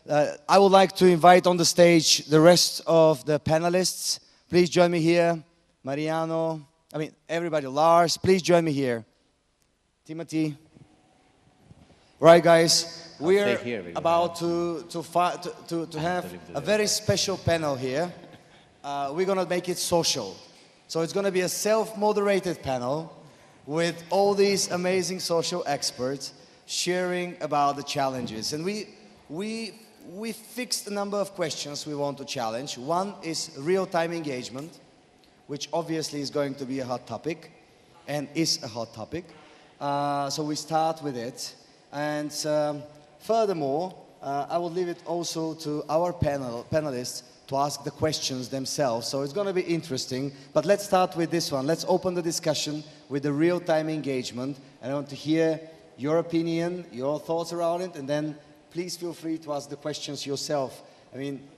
I would like to invite on the stage the rest of the panelists. Please join me here. Mariano, everybody, Lars, please join me here. Timothy. Right, guys, we're about to have a very special panel here. We're going to make it social. So it's going to be a self-moderated panel with all these amazing social experts sharing about the challenges. And we fixed a number of questions we want to challenge. One is real-time engagement, which obviously is going to be a hot topic, and is a hot topic. So we start with it. And furthermore, I will leave it also to our panelists to ask the questions themselves. So it's going to be interesting. But let's start with this one. Let's open the discussion with the real-time engagement. And I want to hear your opinion, your thoughts around it, and then please feel free to ask the questions yourself.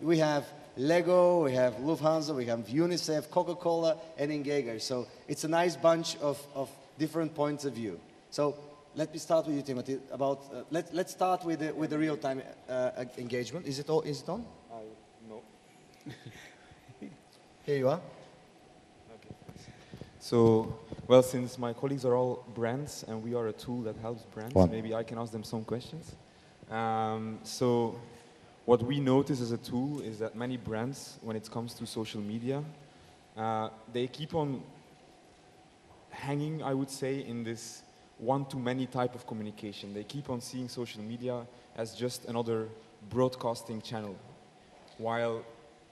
We have Lego, we have Lufthansa, we have UNICEF, Coca-Cola, and Engagor. So it's a nice bunch of different points of view. So let me start with you, Timothy. Let's start with the real-time engagement. Is it on? No. Here you are. Okay. So, well, since my colleagues are all brands and we are a tool that helps brands, maybe I can ask them some questions. So what we notice as a tool is that many brands, when it comes to social media, they keep on hanging, I would say, in this one-to-many type of communication. They keep on seeing social media as just another broadcasting channel. While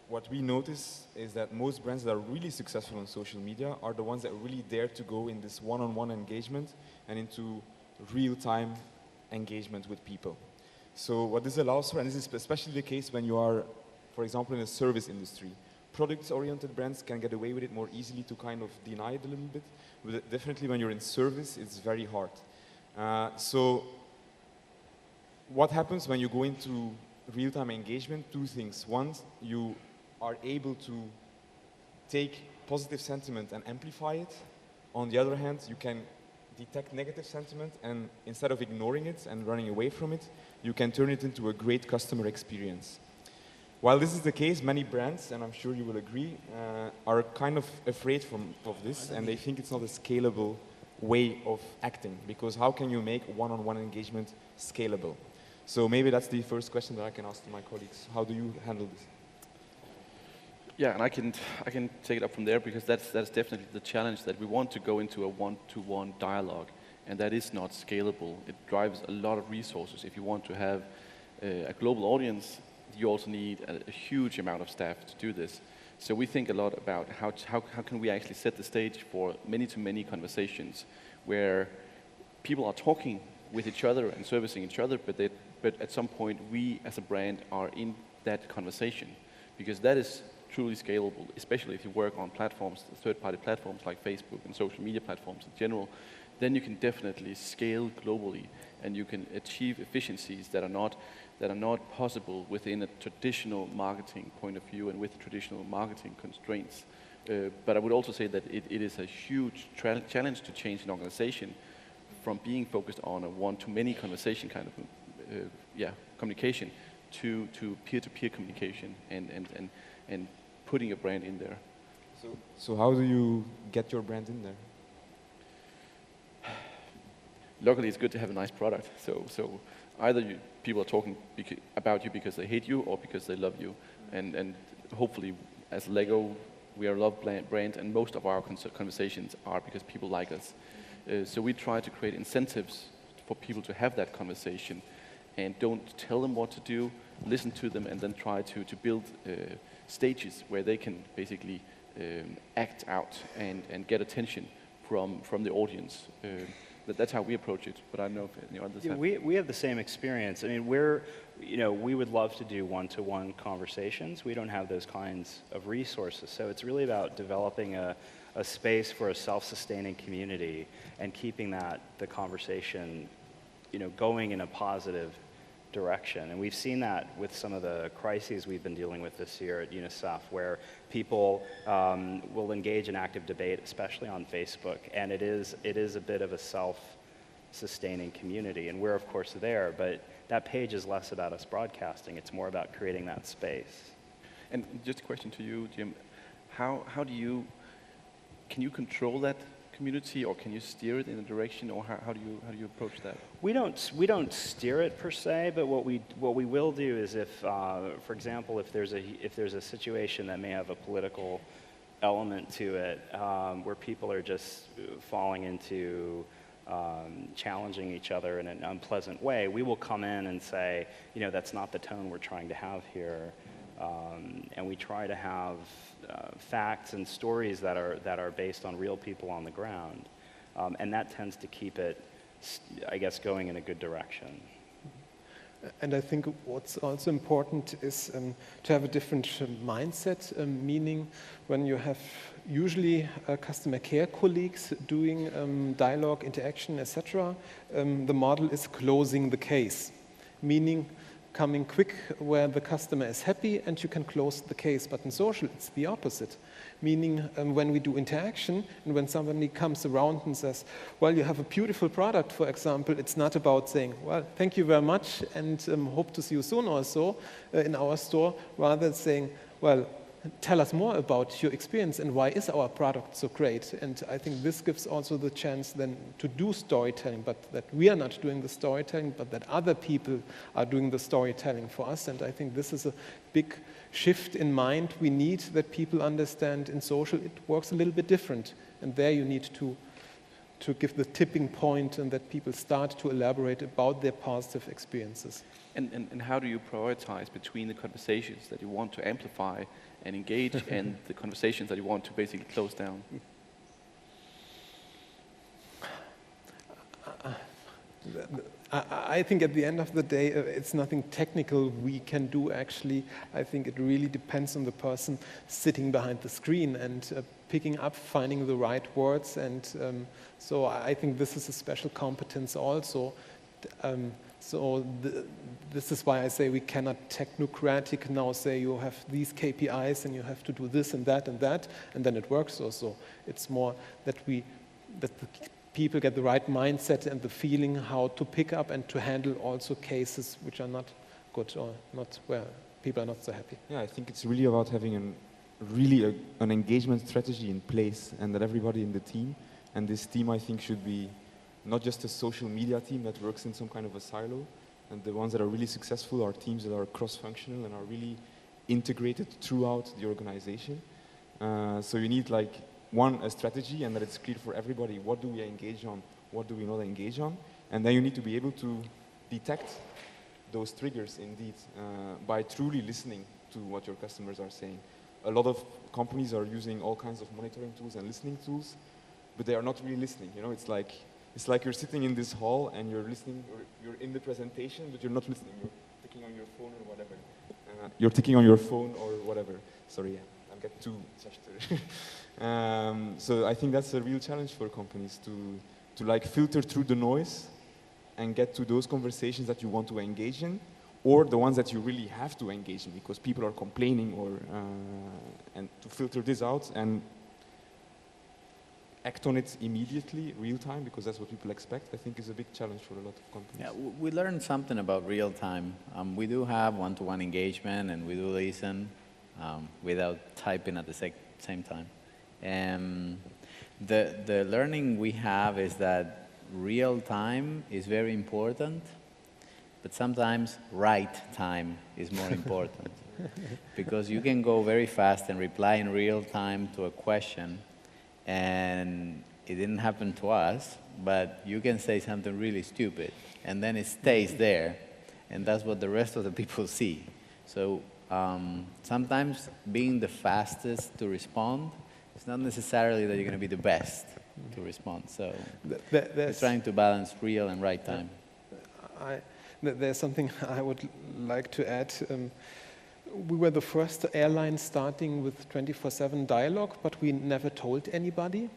what we notice is that most brands that are really successful on social media are the ones that really dare to go in this one-on-one engagement and into real-time engagement with people. So what this allows for, and this is especially the case when you are, for example, in a service industry, product-oriented brands can get away with it more easily to kind of deny it a little bit. But definitely when you're in service, it's very hard. So what happens when you go into real-time engagement? Two things. One, you are able to take positive sentiment and amplify it. On the other hand, you can detect negative sentiment, and instead of ignoring it and running away from it, you can turn it into a great customer experience. While this is the case, many brands, and I'm sure you will agree, are kind of afraid of this, and they think it's not a scalable way of acting, because how can you make one-on-one engagement scalable? So maybe that's the first question that I can ask to my colleagues. How do you handle this? Yeah, and I can take it up from there, because that's definitely the challenge, that we want to go into a one-to-one dialogue, and that is not scalable. It drives a lot of resources. If you want to have a global audience, you also need a huge amount of staff to do this. So we think a lot about how can we actually set the stage for many-to-many conversations where people are talking with each other and servicing each other, but at some point we as a brand are in that conversation, because that is truly scalable, especially if you work on platforms, third-party platforms like Facebook and social media platforms in general. Then you can definitely scale globally, and you can achieve efficiencies that are not possible within a traditional marketing point of view and with traditional marketing constraints. But I would also say that it is a huge challenge to change an organization from being focused on a one-to-many conversation kind of communication to peer-to-peer communication and putting a brand in there. So how do you get your brand in there? Luckily, it's good to have a nice product. So either people are talking about you because they hate you or because they love you. And hopefully, as Lego, we are a love brand, and most of our conversations are because people like us. So we try to create incentives for people to have that conversation, and don't tell them what to do, listen to them, and then try to build stages where they can basically act out and get attention from the audience. That's how we approach it, but I don't know if any others have. We have the same experience. I mean, we would love to do one-to-one conversations. We don't have those kinds of resources. So it's really about developing a space for a self-sustaining community and keeping the conversation, going in a positive direction. And we've seen that with some of the crises we've been dealing with this year at UNICEF, where people will engage in active debate, especially on Facebook, and it is a bit of a self-sustaining community, and we're of course there, but that page is less about us broadcasting. It's more about creating that space. And just a question to you, Jim. How do you, can you control that community, or can you steer it in a direction, or how do you approach that? We don't steer it per se, but what we will do is if, for example, if there's a situation that may have a political element to it, where people are just falling into challenging each other in an unpleasant way, we will come in and say, you know, that's not the tone we're trying to have here. And we try to have facts and stories that are based on real people on the ground, and that tends to keep it, I guess, going in a good direction. And I think what's also important is to have a different mindset, meaning when you have usually customer care colleagues doing dialogue, interaction, etc., the model is closing the case, meaning coming quick where the customer is happy and you can close the case. But in social, it's the opposite. Meaning when we do interaction and when somebody comes around and says, well, you have a beautiful product, for example, it's not about saying, well, thank you very much and hope to see you soon or so in our store, rather saying, well, tell us more about your experience and why is our product so great. And I think this gives also the chance then to do storytelling, but that we are not doing the storytelling, but that other people are doing the storytelling for us. And I think this is a big shift in mind we need, that people understand in social it works a little bit different. And there you need to give the tipping point and that people start to elaborate about their positive experiences. And how do you prioritize between the conversations that you want to amplify and engage and the conversations that you want to basically close down? I think at the end of the day, it's nothing technical we can do actually. I think it really depends on the person sitting behind the screen and picking up, finding the right words. And so I think this is a special competence also. This is why I say we cannot technocratic now say you have these KPIs and you have to do this and that, and then it works also. It's more that the people get the right mindset and the feeling how to pick up and to handle also cases which are not good or not where people are not so happy. Yeah, I think it's really about having an engagement strategy in place, and that everybody in the team, and this team I think should be not just a social media team that works in some kind of a silo, and the ones that are really successful are teams that are cross-functional and are really integrated throughout the organization. So you need like a strategy, and that it's clear for everybody what do we engage on, what do we not engage on, and then you need to be able to detect those triggers indeed by truly listening to what your customers are saying. A lot of companies are using all kinds of monitoring tools and listening tools, but they are not really listening. You know, it's like you're sitting in this hall and you're listening, or you're in the presentation, but you're not listening. You're ticking on your phone or whatever. You're ticking on your phone or whatever. Sorry, I'm getting too so I think that's a real challenge for companies to like filter through the noise and get to those conversations that you want to engage in, or the ones that you really have to engage in because people are complaining, or and to filter this out and act on it immediately, real time, because that's what people expect, I think is a big challenge for a lot of companies. Yeah, we learned something about real time. We do have one-to-one engagement and we do listen without typing at the same time. The learning we have is that real time is very important, but sometimes right time is more important. Because you can go very fast and reply in real time to a question, and it didn't happen to us, but you can say something really stupid, and then it stays there, and that's what the rest of the people see. So sometimes being the fastest to respond, it's not necessarily that you're going to be the best to respond. So we're trying to balance real and right time. There's something I would like to add. We were the first airline starting with 24/7 dialogue, but we never told anybody.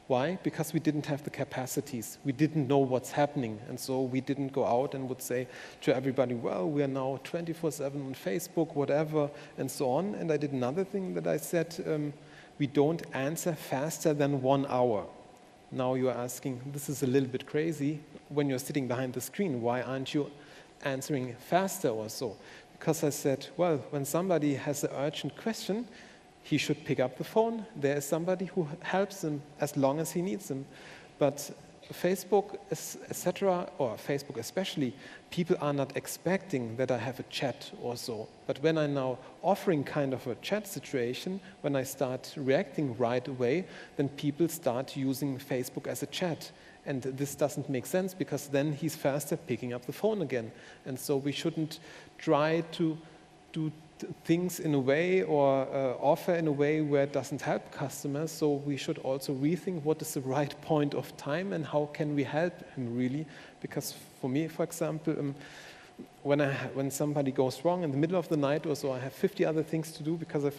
Why? Because we didn't have the capacities. We didn't know what's happening. And so we didn't go out and would say to everybody, well, we are now 24/7 on Facebook, whatever, and so on. And I did another thing that I said, we don't answer faster than 1 hour. Now you're asking, this is a little bit crazy. When you're sitting behind the screen, why aren't you answering faster or so. Because I said, well, when somebody has an urgent question, he should pick up the phone. There is somebody who helps him as long as he needs them. But Facebook, etc., or Facebook especially, people are not expecting that I have a chat or so. But when I'm now offering kind of a chat situation, when I start reacting right away, then people start using Facebook as a chat. And this doesn't make sense because then he's faster picking up the phone again. And so we shouldn't try to do things in a way or offer in a way where it doesn't help customers. So we should also rethink what is the right point of time and how can we help him really. Because for me, for example, when somebody goes wrong in the middle of the night or so, I have 50 other things to do because I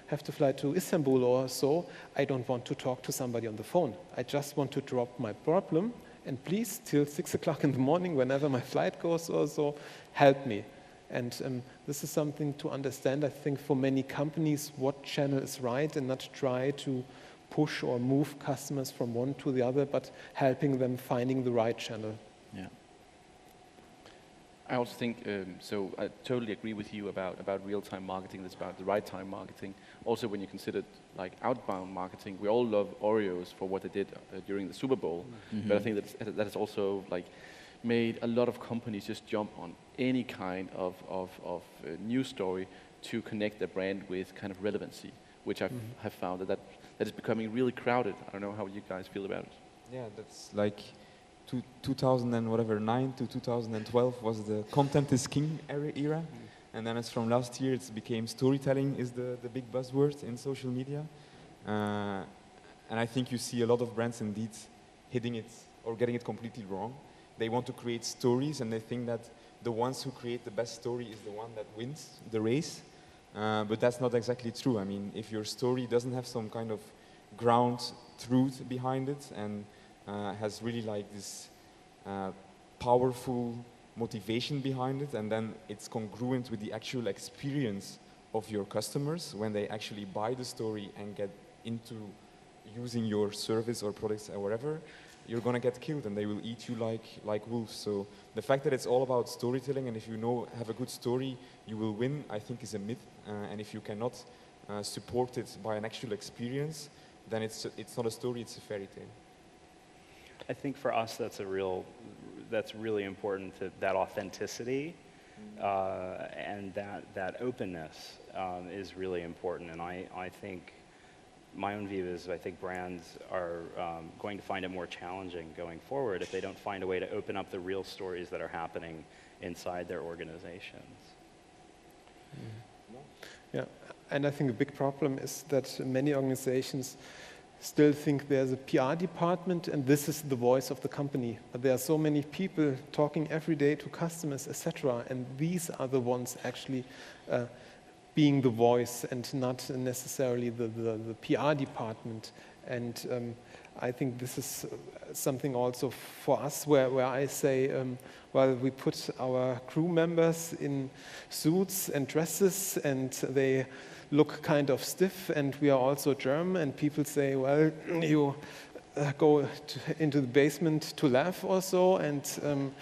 have to fly to Istanbul or so. I don't want to talk to somebody on the phone. I just want to drop my problem and please, till 6 o'clock in the morning, whenever my flight goes or so, help me. And this is something to understand, I think, for many companies, what channel is right and not try to push or move customers from one to the other, but helping them finding the right channel. Yeah. I also think, so I totally agree with you about real-time marketing. That's about the right-time marketing. Also, when you consider like outbound marketing, we all love Oreos for what they did during the Super Bowl. Mm-hmm. But I think that has also like made a lot of companies just jump on any kind of news story to connect their brand with kind of relevancy, which I have found that is becoming really crowded. I don't know how you guys feel about it. Yeah, that's like 2009 to 2012 was the content is king era. And then as from last year, it became storytelling is the big buzzword in social media. And I think you see a lot of brands indeed hitting it or getting it completely wrong. They want to create stories and they think that the ones who create the best story is the one that wins the race. But that's not exactly true. I mean, if your story doesn't have some kind of ground truth behind it and has really like this powerful motivation behind it, and then it's congruent with the actual experience of your customers when they actually buy the story and get into using your service or products or whatever, you're gonna get killed and they will eat you like wolves. So the fact that it's all about storytelling and if you have a good story, you will win, I think is a myth. And if you cannot support it by an actual experience, then it's not a story, it's a fairy tale. I think for us that's really important, that authenticity and that openness is really important. And I think my own view is I think brands are going to find it more challenging going forward if they don't find a way to open up the real stories that are happening inside their organizations. Yeah, and I think a big problem is that many organizations still think there's a PR department and this is the voice of the company. But there are so many people talking every day to customers, etc. And these are the ones actually being the voice and not necessarily the PR department. And I think this is something also for us where I say, well, we put our crew members in suits and dresses and they look kind of stiff and we are also German and people say, well, you go into the basement to laugh or so. And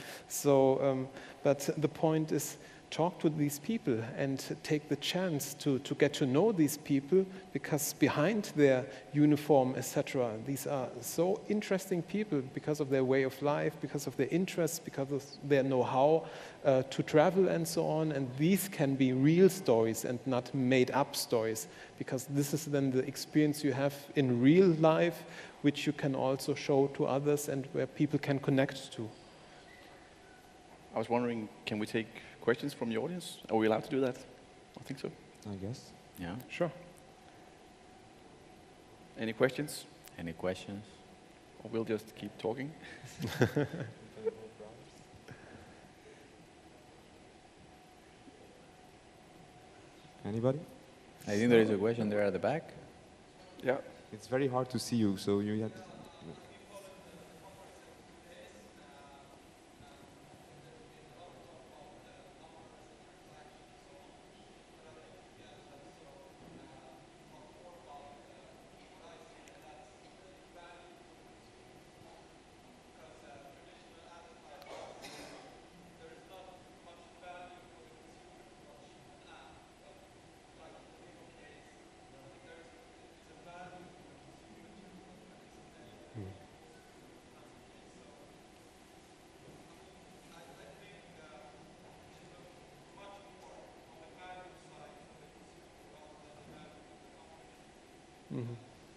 but the point is, talk to these people and take the chance to get to know these people, because behind their uniform, etc., these are so interesting people because of their way of life, because of their interests, because of their know-how to travel and so on. And these can be real stories and not made-up stories, because this is then the experience you have in real life, which you can also show to others and where people can connect to. I was wondering, can we take questions from the audience? Are we allowed to do that? I think so. I guess. Yeah. Sure. Any questions? Any questions? Or we'll just keep talking? Anybody? I think there is a question there at the back. Yeah. It's very hard to see you, so you have.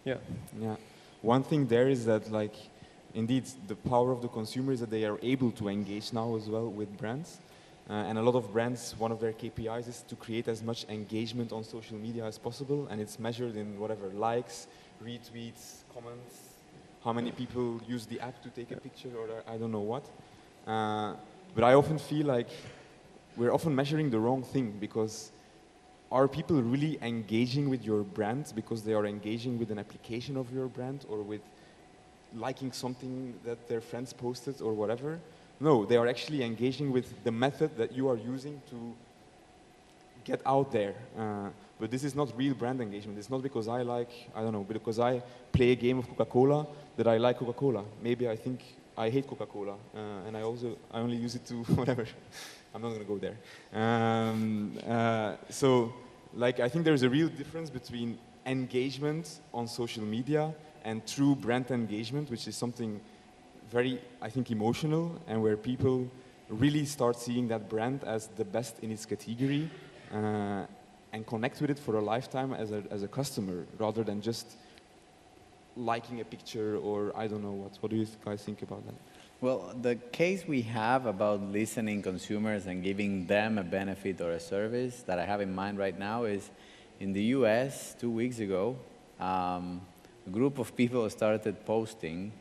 Yeah. Yeah. One thing there is that, like, indeed, the power of the consumer is that they are able to engage now as well with brands. And a lot of brands, one of their KPIs is to create as much engagement on social media as possible, and it's measured in whatever, likes, retweets, comments, how many people use the app to take a picture, or I don't know what. But I often feel like we're often measuring the wrong thing, because are people really engaging with your brand because they are engaging with an application of your brand, or with liking something that their friends posted or whatever? No, they are actually engaging with the method that you are using to get out there. But this is not real brand engagement. It's not because I like, I don't know, because I play a game of Coca-Cola that I like Coca-Cola. Maybe I think I hate Coca-Cola, and I only use it to whatever. I'm not going to go there. So, like, I think there's a real difference between engagement on social media and true brand engagement, which is something very, I think, emotional, and where people really start seeing that brand as the best in its category, and connect with it for a lifetime as a customer, rather than just liking a picture or I don't know what. What do you guys think about that? Well, the case we have about listening consumers and giving them a benefit or a service that I have in mind right now is in the US 2 weeks ago, a group of people started posting,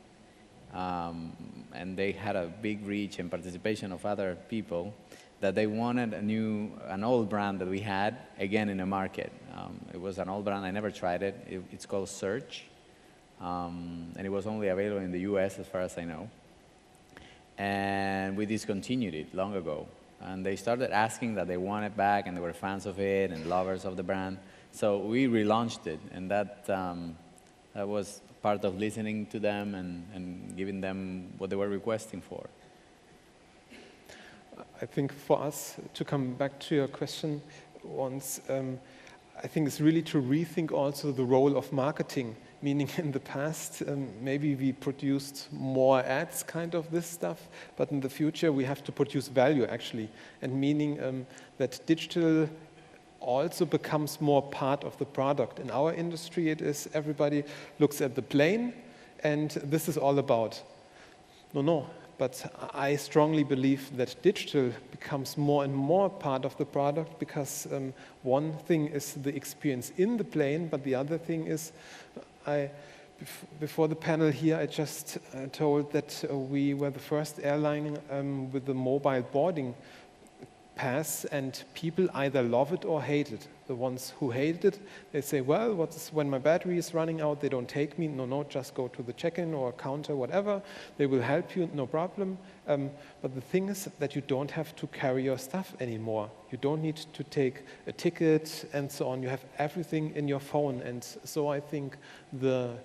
and they had a big reach and participation of other people, that they wanted an old brand that we had again in the market. It was an old brand, I never tried it. It's called Search, and it was only available in the US as far as I know. And we discontinued it long ago. And they started asking that they want it back, and they were fans of it and lovers of the brand. So we relaunched it, and that was part of listening to them and giving them what they were requesting for. I think for us, to come back to your question once, I think it's really to rethink also the role of marketing. Meaning in the past, maybe we produced more ads, kind of this stuff, but in the future we have to produce value actually. And meaning that digital also becomes more part of the product. In our industry it is everybody looks at the plane and this is all about. No, but I strongly believe that digital becomes more and more part of the product, because one thing is the experience in the plane, but the other thing is, before the panel here, I just told that we were the first airline with the mobile boarding pass, and people either love it or hate it. The ones who hated it, they say, well, when my battery is running out, they don't take me. No, just go to the check-in or counter, whatever. They will help you, no problem. But the thing is that you don't have to carry your stuff anymore. You don't need to take a ticket and so on. You have everything in your phone. And so I think the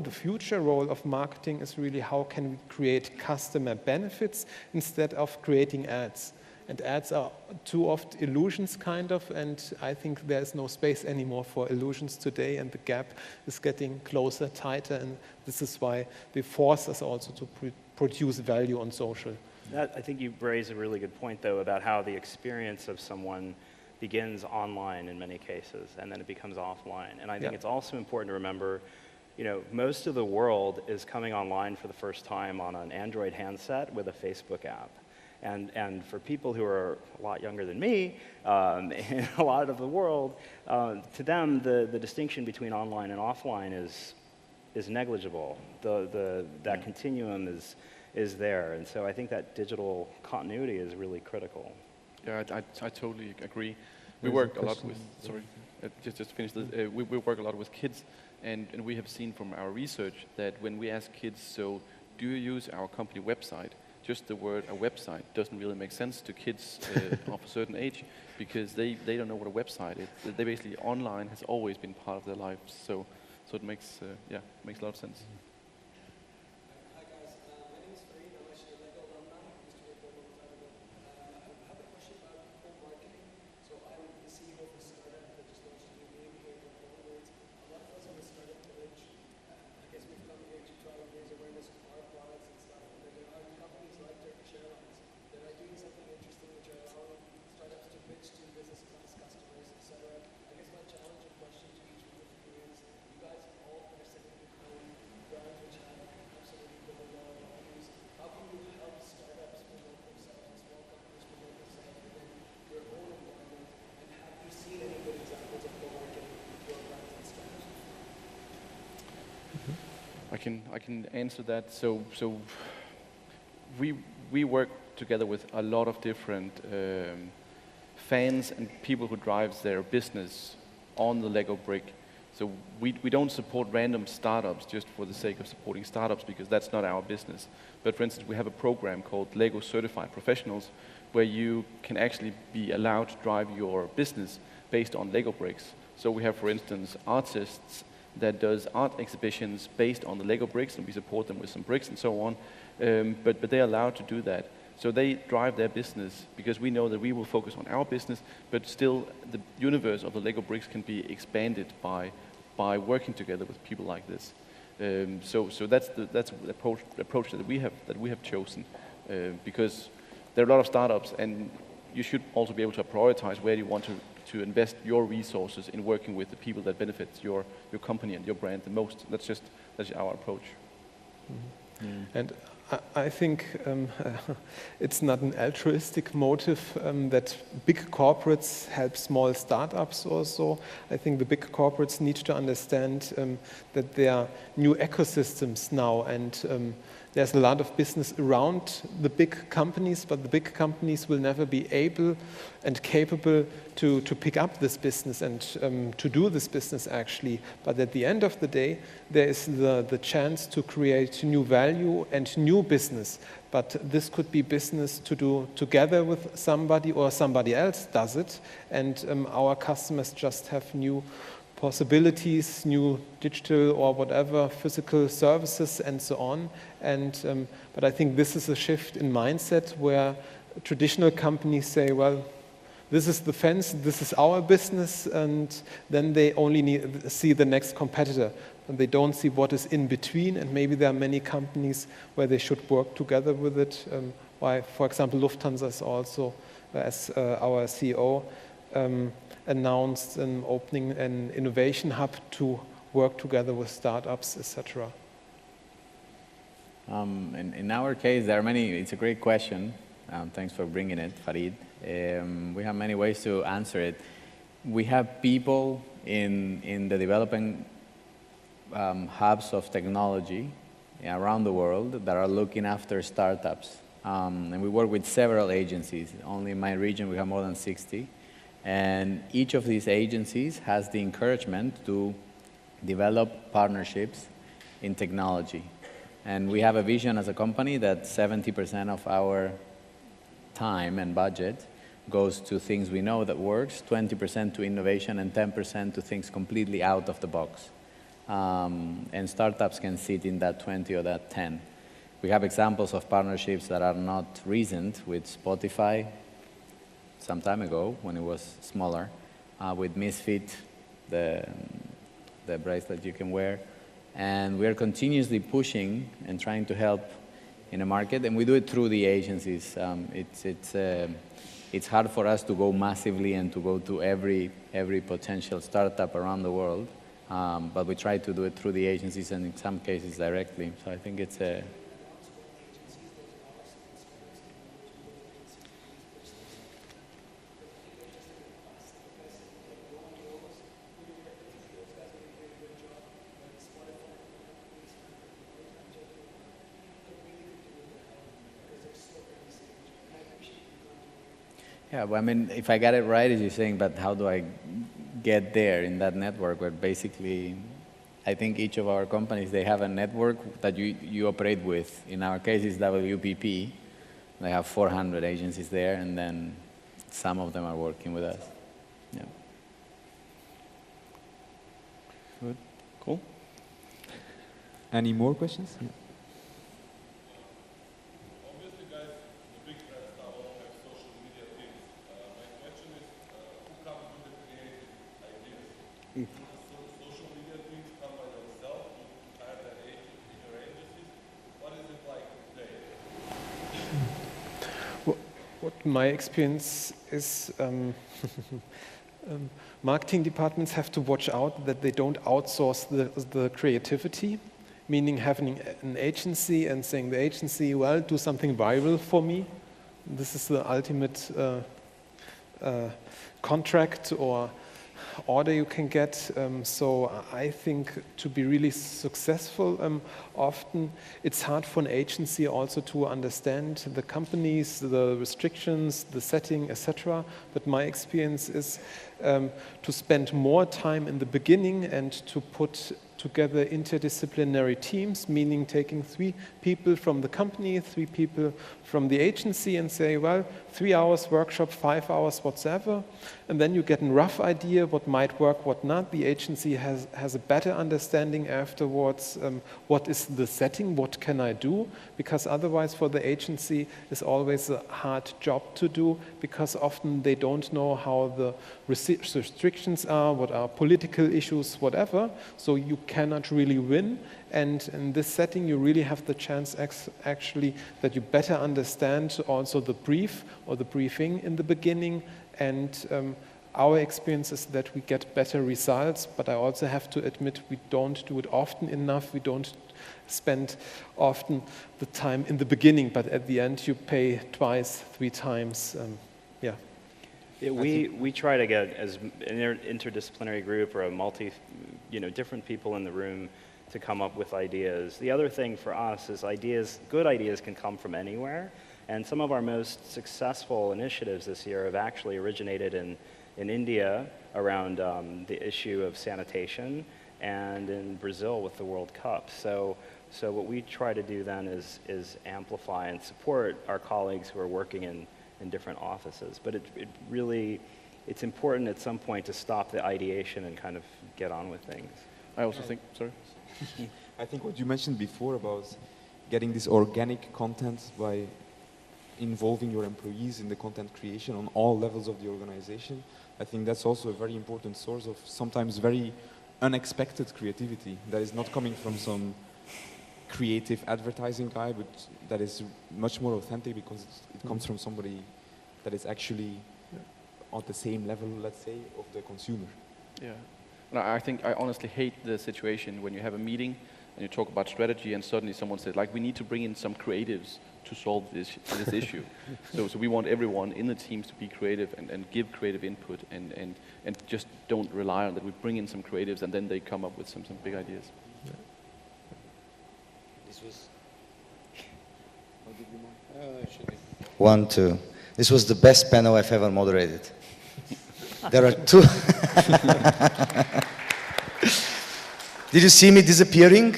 future role of marketing is really how can we create customer benefits instead of creating ads. And ads are too often illusions, kind of, and I think there's no space anymore for illusions today, and the gap is getting closer, tighter, and this is why they force us also to produce value on social. I think you raise a really good point, though, about how the experience of someone begins online in many cases, and then it becomes offline. And I think it's also important to remember, most of the world is coming online for the first time on an Android handset with a Facebook app. And for people who are a lot younger than me, in a lot of the world, to them, the distinction between online and offline is negligible. That continuum is there. And so I think that digital continuity is really critical. Yeah, I totally agree. We work a lot with, just to finish this, we work a lot with kids, and we have seen from our research that when we ask kids, so do you use our company website? Just the word a website doesn't really make sense to kids of a certain age, because they don't know what a website is. They basically, online has always been part of their lives, so it makes makes a lot of sense. Hi guys, my name is Farid. I'm actually a Lego alumni. I used to work there a long time ago. I have a question about home marketing. So I'm the CEO of a startup that just launched a new game here in Poland. A lot of us in the startup village, I guess we've come here to try to raise awareness of our products and stuff. And there are companies like Turkish Airlines that are doing something interesting, which are allowing startups to pitch to business class customers, etc. I guess my challenge and question to each one of you is, I can answer that. So we work together with a lot of different fans and people who drives their business on the Lego brick. So we don't support random startups just for the sake of supporting startups, because that's not our business. But for instance, we have a program called Lego Certified Professionals, where you can actually be allowed to drive your business based on Lego bricks. So we have, for instance, artists that does art exhibitions based on the Lego bricks, and we support them with some bricks and so on. But they're allowed to do that. So they drive their business, because we know that we will focus on our business, but still the universe of the Lego bricks can be expanded by working together with people like this. So that's the approach that we have chosen, because there are a lot of startups, and you should also be able to prioritize where you want to invest your resources in working with the people that benefit your company and your brand the most. That's our approach. Mm-hmm. And I think it's not an altruistic motive that big corporates help small startups also. I think the big corporates need to understand that there are new ecosystems now, and there's a lot of business around the big companies, but the big companies will never be able and capable to pick up this business and to do this business actually. But at the end of the day, there is the chance to create new value and new business. But this could be business to do together with somebody, or somebody else does it, and our customers just have new possibilities, new digital or whatever physical services and so on. And but I think this is a shift in mindset where traditional companies say, well, this is the fence, this is our business, and then they only see the next competitor, and they don't see what is in between. And maybe there are many companies where they should work together with it. Why, for example, Lufthansa is also, as our CEO announced, opening an innovation hub to work together with startups, etc. In our case, there are many. It's a great question. Thanks for bringing it, Farid. We have many ways to answer it. We have people in the developing hubs of technology around the world that are looking after startups. And we work with several agencies. Only in my region, we have more than 60. And each of these agencies has the encouragement to develop partnerships in technology. And we have a vision as a company that 70% of our time and budget goes to things we know that works, 20% to innovation, and 10% to things completely out of the box. And startups can sit in that 20 or that 10. We have examples of partnerships that are not recent, with Spotify some time ago when it was smaller, with Misfit, the bracelet you can wear. And we are continuously pushing and trying to help in a market, and we do it through the agencies. It's hard for us to go massively and to go to every potential startup around the world, but we try to do it through the agencies, and in some cases directly. So I think it's a... Yeah, well, I mean, if I got it right, as you're saying, but how do I get there in that network? Where basically, I think each of our companies, they have a network that you operate with. In our case, it's WPP. They have 400 agencies there, and then some of them are working with us. Yeah. Good. Cool. Any more questions? Yeah. Social media teams come by themselves, you hire that agent in your agencies. What is it like today? What my experience is, marketing departments have to watch out that they don't outsource the creativity, meaning having an agency and saying the agency, well, do something viral for me. This is the ultimate contract or order you can get. So I think to be really successful, often it's hard for an agency also to understand the companies, the restrictions, the setting, etc. But my experience is to spend more time in the beginning and to put together interdisciplinary teams, meaning taking 3 people from the company, 3 people from the agency and say, well, 3 hours workshop, 5 hours whatsoever, and then you get a rough idea what might work, what not. The agency has a better understanding afterwards, what is the setting, what can I do, because otherwise for the agency it's always a hard job to do, because often they don't know how the restrictions are, what are political issues, whatever, so you cannot really win. And in this setting, you really have the chance actually that you better understand also the brief or the briefing in the beginning. And our experience is that we get better results, but I also have to admit we don't do it often enough. We don't spend often the time in the beginning, but at the end you pay twice, 3 times. Yeah. Yeah, we try to get as an interdisciplinary group or a different people in the room to come up with ideas. The other thing for us is good ideas can come from anywhere, and some of our most successful initiatives this year have actually originated in India around the issue of sanitation, and in Brazil with the World Cup. So what we try to do then is amplify and support our colleagues who are working in different offices. But it's important at some point to stop the ideation and kind of get on with things. I also think, sorry? I think what you mentioned before about getting this organic content by involving your employees in the content creation on all levels of the organization, I think that's also a very important source of sometimes very unexpected creativity that is not coming from some creative advertising guy, but that is much more authentic because it comes from somebody that is actually on the same level, let's say, of the consumer. Yeah. And I think I honestly hate the situation when you have a meeting and you talk about strategy and suddenly someone says, like, we need to bring in some creatives to solve this issue. So we want everyone in the teams to be creative and give creative input and just don't rely on that. We bring in some creatives and then they come up with some big ideas. Yeah. This was... 1, 2. This was the best panel I've ever moderated. There are 2. Did you see me disappearing?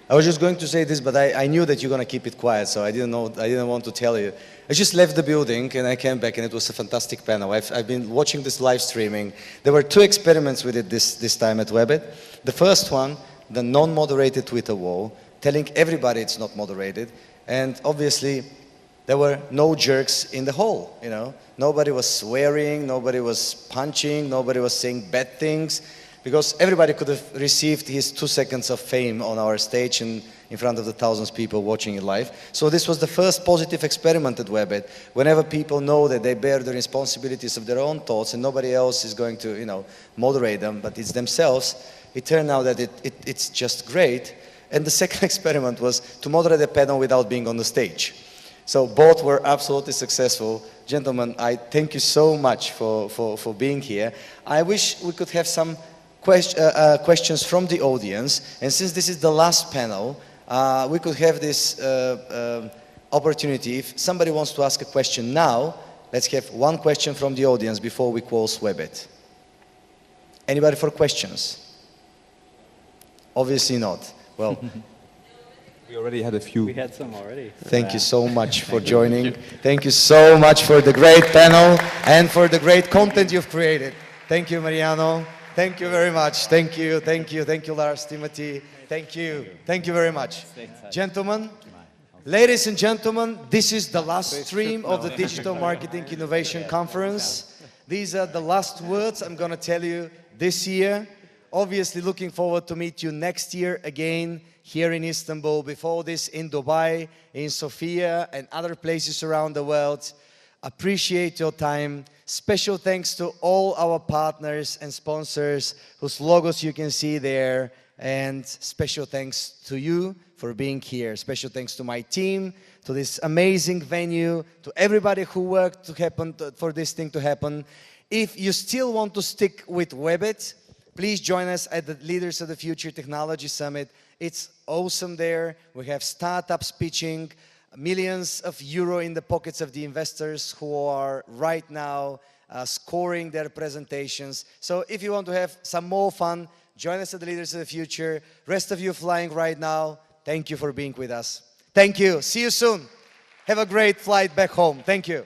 I was just going to say this, but I knew that you're going to keep it quiet, so I didn't want to tell you. I just left the building and I came back and it was a fantastic panel. I've been watching this live streaming. There were 2 experiments with it this time at Webit. The first one, the non-moderated Twitter wall, telling everybody it's not moderated, and obviously there were no jerks in the hall, you know. Nobody was swearing, nobody was punching, nobody was saying bad things, because everybody could have received his 2 seconds of fame on our stage and in front of the thousands of people watching it live. So this was the first positive experiment at Webit. Whenever people know that they bear the responsibilities of their own thoughts and nobody else is going to, you know, moderate them, but it's themselves, it turned out that it's just great. And the second experiment was to moderate a panel without being on the stage. So both were absolutely successful. Gentlemen, I thank you so much for being here. I wish we could have some questions from the audience. And since this is the last panel, we could have this opportunity. If somebody wants to ask a question now, let's have 1 question from the audience before we close Webit. Anybody for questions? Obviously not. Well, we already had a few. We had some already. Thank you so much for joining. Thank you so much for the great panel and for the great content you've created. Thank you, Mariano. Thank you very much. Thank you, thank you, thank you, Lars, Timothy. Thank you. Thank you very much. Gentlemen, ladies and gentlemen, this is the last stream of the Digital Marketing Innovation Conference. These are the last words I'm going to tell you this year. Obviously looking forward to meet you next year again here in Istanbul, before this in Dubai, in Sofia and other places around the world. Appreciate your time. Special thanks to all our partners and sponsors whose logos you can see there. And special thanks to you for being here. Special thanks to my team, to this amazing venue, to everybody who worked for this thing to happen. If you still want to stick with Webit, please join us at the Leaders of the Future Technology Summit. It's awesome there. We have startups pitching, millions of euro in the pockets of the investors who are right now scoring their presentations. So if you want to have some more fun, join us at the Leaders of the Future. Rest of you flying right now, thank you for being with us. Thank you. See you soon. Have a great flight back home. Thank you.